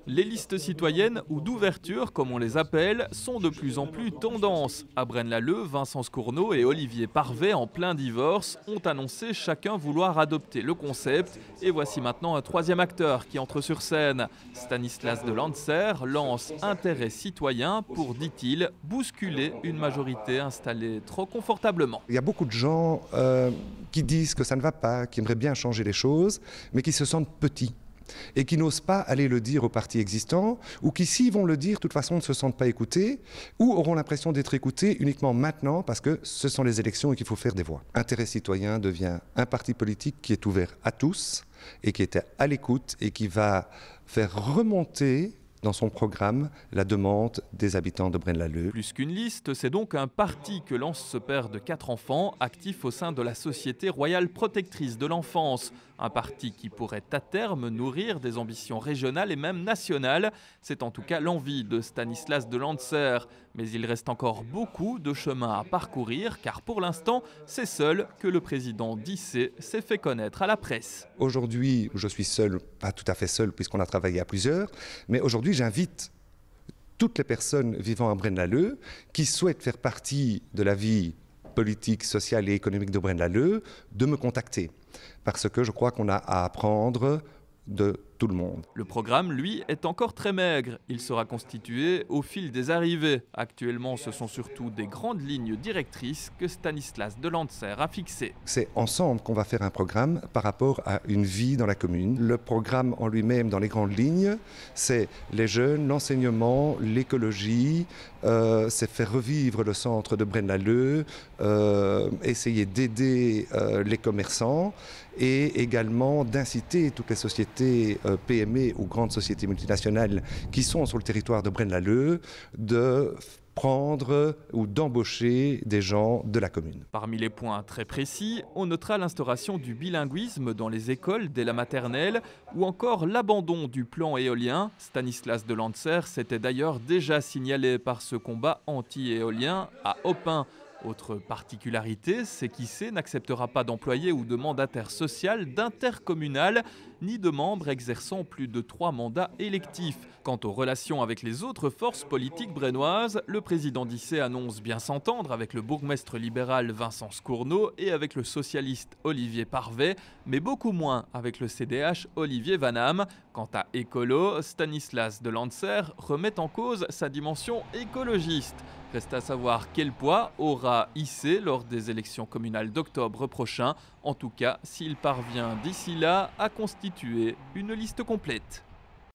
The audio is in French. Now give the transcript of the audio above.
Les listes citoyennes ou d'ouverture, comme on les appelle, sont de plus en plus tendance. À Braine-l'Alleud, Vincent Scourneau et Olivier Parvet, en plein divorce, ont annoncé chacun vouloir adopter le concept. Et voici maintenant un troisième acteur qui entre sur scène. Stanislas de Lancer lance Intérêt citoyen pour, dit-il, bousculer une majorité installée trop confortablement. Il y a beaucoup de gens qui disent que ça ne va pas, qui aimeraient bien changer les choses, mais qui se sentent petits et qui n'osent pas aller le dire aux partis existants, ou qui, s'ils vont le dire, de toute façon ne se sentent pas écoutés, ou auront l'impression d'être écoutés uniquement maintenant parce que ce sont les élections et qu'il faut faire des voix. Intérêt citoyen devient un parti politique qui est ouvert à tous et qui est à l'écoute et qui va faire remonter dans son programme la demande des habitants de Braine-l'Alleud. Plus qu'une liste, c'est donc un parti que lance ce père de 4 enfants, actif au sein de la Société royale protectrice de l'enfance. Un parti qui pourrait à terme nourrir des ambitions régionales et même nationales. C'est en tout cas l'envie de Stanislas de Lancer. Mais il reste encore beaucoup de chemin à parcourir, car pour l'instant, c'est seul que le président d'IC s'est fait connaître à la presse. Aujourd'hui, je suis seul, pas tout à fait seul puisqu'on a travaillé à plusieurs, mais aujourd'hui j'invite toutes les personnes vivant à Braine-l'Alleud qui souhaitent faire partie de la vie politique, sociale et économique de Braine-l'Alleud de me contacter. Parce que je crois qu'on a à apprendre de tout le monde. Le programme, lui, est encore très maigre. Il sera constitué au fil des arrivées. Actuellement, ce sont surtout des grandes lignes directrices que Stanislas de Lancer a fixées. C'est ensemble qu'on va faire un programme par rapport à une vie dans la commune. Le programme en lui-même, dans les grandes lignes, c'est les jeunes, l'enseignement, l'écologie, c'est faire revivre le centre de Braine-l'Alleud, essayer d'aider les commerçants et également d'inciter toutes les sociétés PME ou grandes sociétés multinationales qui sont sur le territoire de Braine-l'Alleud de prendre ou d'embaucher des gens de la commune. Parmi les points très précis, on notera l'instauration du bilinguisme dans les écoles dès la maternelle ou encore l'abandon du plan éolien. Stanislas de Lancer s'était d'ailleurs déjà signalé par ce combat anti-éolien à Opin. Autre particularité, c'est qu'IC n'acceptera pas d'employés ou de mandataires sociaux d'intercommunal, ni de membres exerçant plus de 3 mandats électifs. Quant aux relations avec les autres forces politiques brennoises, le président d'IC annonce bien s'entendre avec le bourgmestre libéral Vincent Scourneau et avec le socialiste Olivier Parvet, mais beaucoup moins avec le CDH Olivier Vanham. Quant à Écolo, Stanislas de Lancer remet en cause sa dimension écologiste. Reste à savoir quel poids aura IC lors des élections communales d'octobre prochain, en tout cas s'il parvient d'ici là à constituer une liste complète.